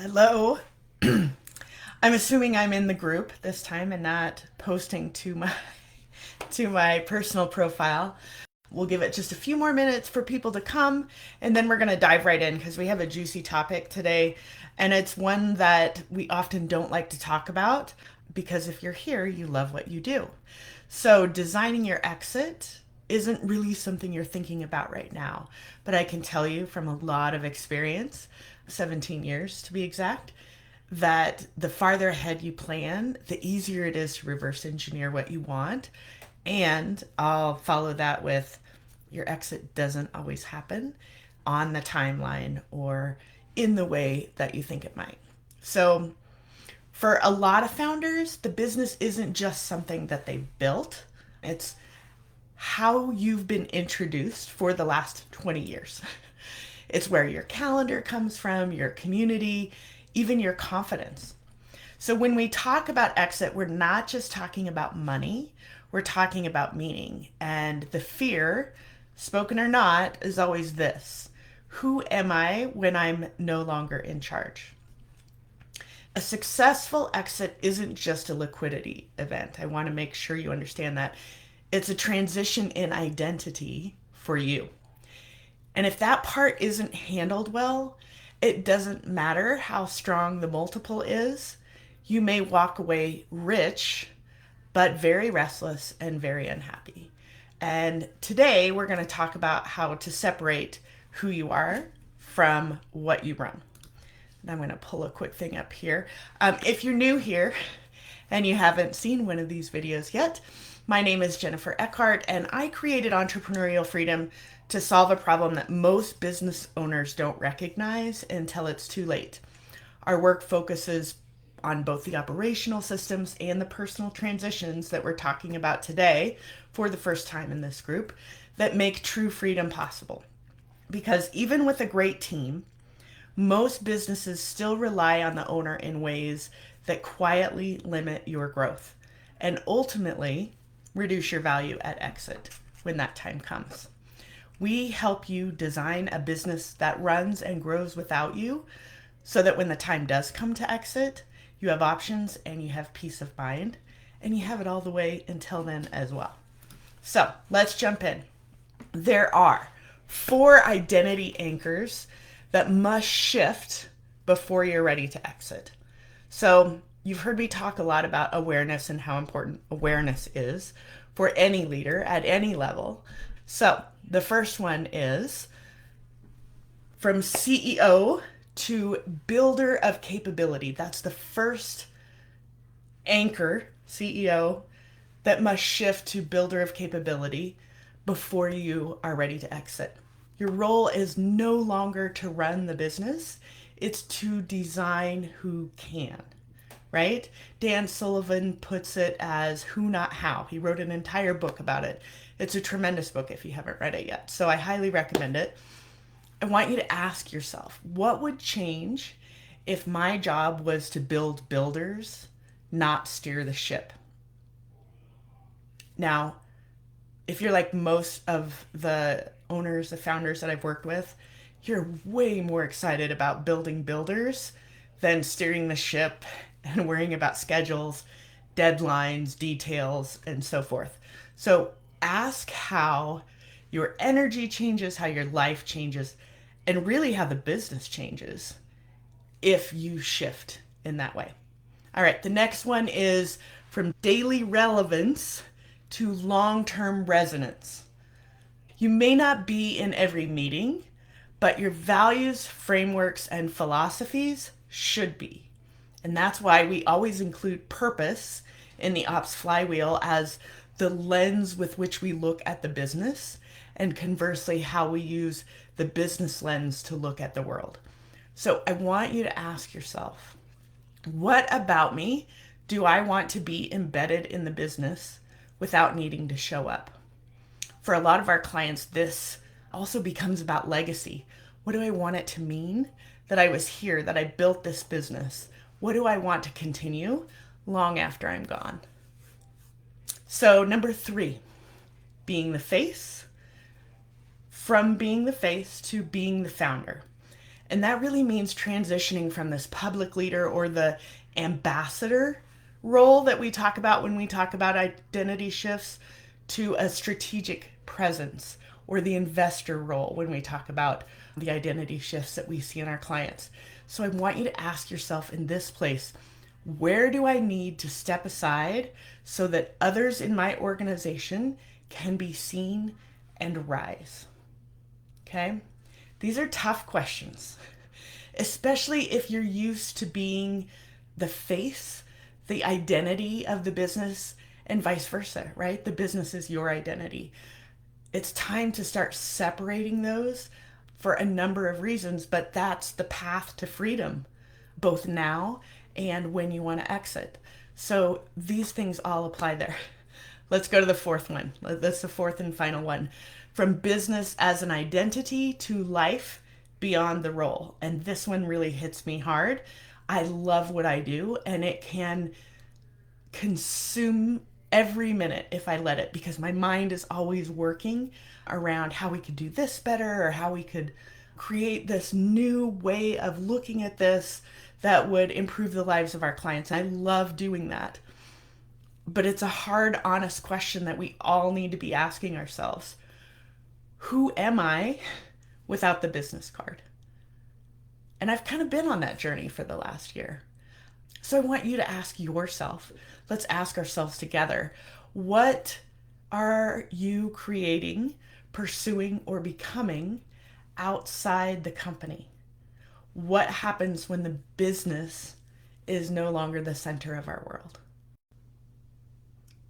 Hello. I'm assuming I'm in the group this time and not posting to my to my personal profile. We'll give it just a few more minutes for people to come and then we're going to dive right in because we have a juicy topic today and it's one that we often don't like to talk about because if you're here, you love what you do. So, designing your exit isn't really something you're thinking about right now, but I can tell you from a lot of experience, 17 years to be exact, that the farther ahead you plan, the easier it is to reverse engineer what you want. And I'll follow that with your exit doesn't always happen on the timeline or in the way that you think it might. So, for a lot of founders, the business isn't just something that they built, it's how you've been introduced for the last 20 years. It's where your calendar comes from, your community, even your confidence. So when we talk about exit, we're not just talking about money, we're talking about meaning. And the fear, spoken or not, is always this: who am I when I'm no longer in charge? A successful exit isn't just a liquidity event. I want to make sure you understand that. It's a transition in identity for you. And if that part isn't handled well, it doesn't matter how strong the multiple is. You may walk away rich, but very restless and very unhappy. And today we're going to talk about how to separate who you are from what you run. And I'm going to pull a quick thing up here. If you're new here and you haven't seen one of these videos yet, my name is Jennifer Eckhart, and I created Entrepreneurial Freedom to solve a problem that most business owners don't recognize until it's too late. Our work focuses on both the operational systems and the personal transitions that we're talking about today for the first time in this group that make true freedom possible. Because even with a great team, most businesses still rely on the owner in ways that quietly limit your growth and ultimately reduce your value at exit when that time comes. We help you design a business that runs and grows without you so that when the time does come to exit, you have options and you have peace of mind and you have it all the way until then as well. So let's jump in. There are 4 identity anchors that must shift before you're ready to exit. So, you've heard me talk a lot about awareness and how important awareness is for any leader at any level. So, the first one is from CEO to builder of capability. That's the first anchor, CEO, that must shift to builder of capability before you are ready to exit. Your role is no longer to run the business, it's to design who can, right? Dan Sullivan puts it as who, not how. He wrote an entire book about it. It's a tremendous book if you haven't read it yet. So I highly recommend it. I want you to ask yourself, what would change if my job was to build builders, not steer the ship? Now, if you're like most of the owners, the founders that I've worked with, you're way more excited about building builders than steering the ship and worrying about schedules, deadlines, details, and so forth. So ask how your energy changes, how your life changes, and really how the business changes if you shift in that way. All right, the next one is from daily relevance to long term resonance. You may not be in every meeting, but your values, frameworks, and philosophies should be. And that's why we always include purpose in the ops flywheel as the lens with which we look at the business, and conversely, how we use the business lens to look at the world. So I want you to ask yourself, what about me do I want to be embedded in the business without needing to show up? For a lot of our clients, this also becomes about legacy. What do I want it to mean that I was here, that I built this business? What do I want to continue long after I'm gone? So, number 3, being the face, from being the face to being the founder. And that really means transitioning from this public leader or the ambassador role that we talk about when we talk about identity shifts to a strategic presence, or the investor role when we talk about the identity shifts that we see in our clients. So I want you to ask yourself in this place, where do I need to step aside so that others in my organization can be seen and rise? Okay? These are tough questions, especially if you're used to being the face, the identity of the business, and vice versa, right? The business is your identity. It's time to start separating those for a number of reasons, but that's the path to freedom, both now and when you want to exit. So these things all apply there. Let's go to the fourth one. That's the fourth and final one. From business as an identity to life beyond the role. And this one really hits me hard. I love what I do, and it can consume every minute if I let it, because my mind is always working around how we could do this better, or how we could create this new way of looking at this that would improve the lives of our clients. I love doing that. But it's a hard, honest question that we all need to be asking ourselves. Who am I without the business card? And I've kind of been on that journey for the last year. So I want you to ask yourself, let's ask ourselves together, what are you creating, pursuing, or becoming outside the company? What happens when the business is no longer the center of our world?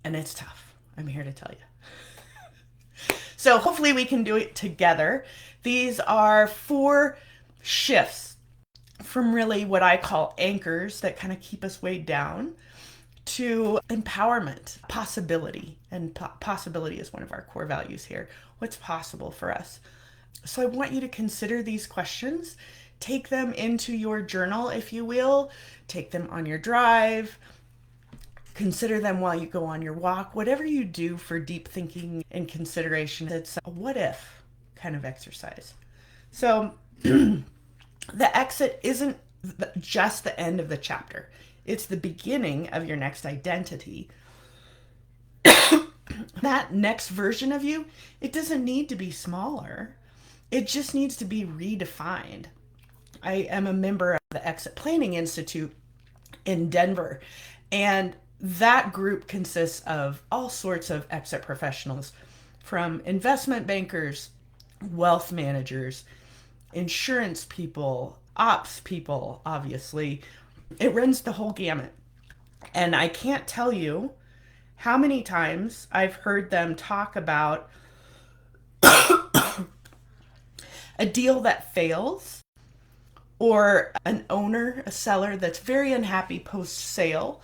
And it's tough. I'm here to tell you. So hopefully we can do it together. These are 4 shifts from really what I call anchors that kind of keep us weighed down to empowerment, possibility. And possibility is one of our core values here. What's possible for us? So I want you to consider these questions. Take them into your journal, if you will. Take them on your drive. Consider them while you go on your walk. Whatever you do for deep thinking and consideration, it's a what if kind of exercise. So the exit isn't just the end of the chapter. It's the beginning of your next identity. That next version of you, it doesn't need to be smaller. It just needs to be redefined. I am a member of the Exit Planning Institute in Denver, and that group consists of all sorts of exit professionals, from investment bankers, wealth managers, insurance people, ops people, obviously. It runs the whole gamut. And I can't tell you how many times I've heard them talk about a deal that fails, or an owner, a seller that's very unhappy post-sale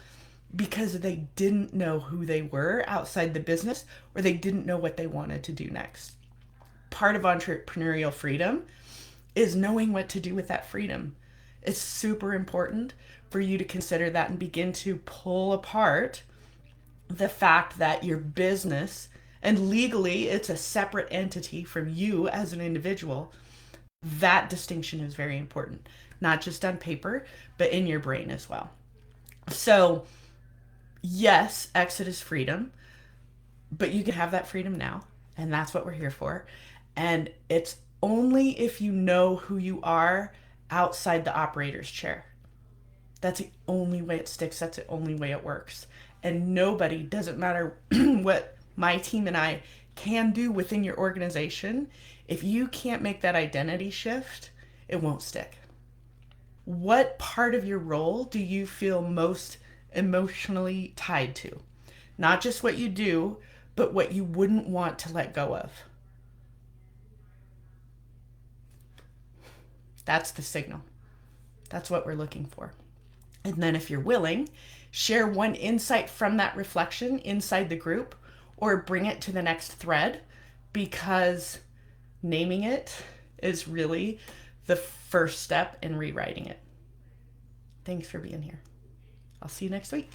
because they didn't know who they were outside the business, or they didn't know what they wanted to do next. Part of entrepreneurial freedom is knowing what to do with that freedom. It's super important for you to consider that and begin to pull apart the fact that your business, and legally it's a separate entity from you as an individual. That distinction is very important, not just on paper, but in your brain as well. So yes, exit is freedom, but you can have that freedom now, and that's what we're here for. And it's only if you know who you are outside the operator's chair. That's the only way it sticks. That's the only way it works. And nobody, doesn't matter what my team and I can do within your organization, if you can't make that identity shift, it won't stick. What part of your role do you feel most emotionally tied to? Not just what you do, but what you wouldn't want to let go of. That's the signal. That's what we're looking for. And then if you're willing, share one insight from that reflection inside the group, or bring it to the next thread, because naming it is really the first step in rewriting it. Thanks for being here. I'll see you next week.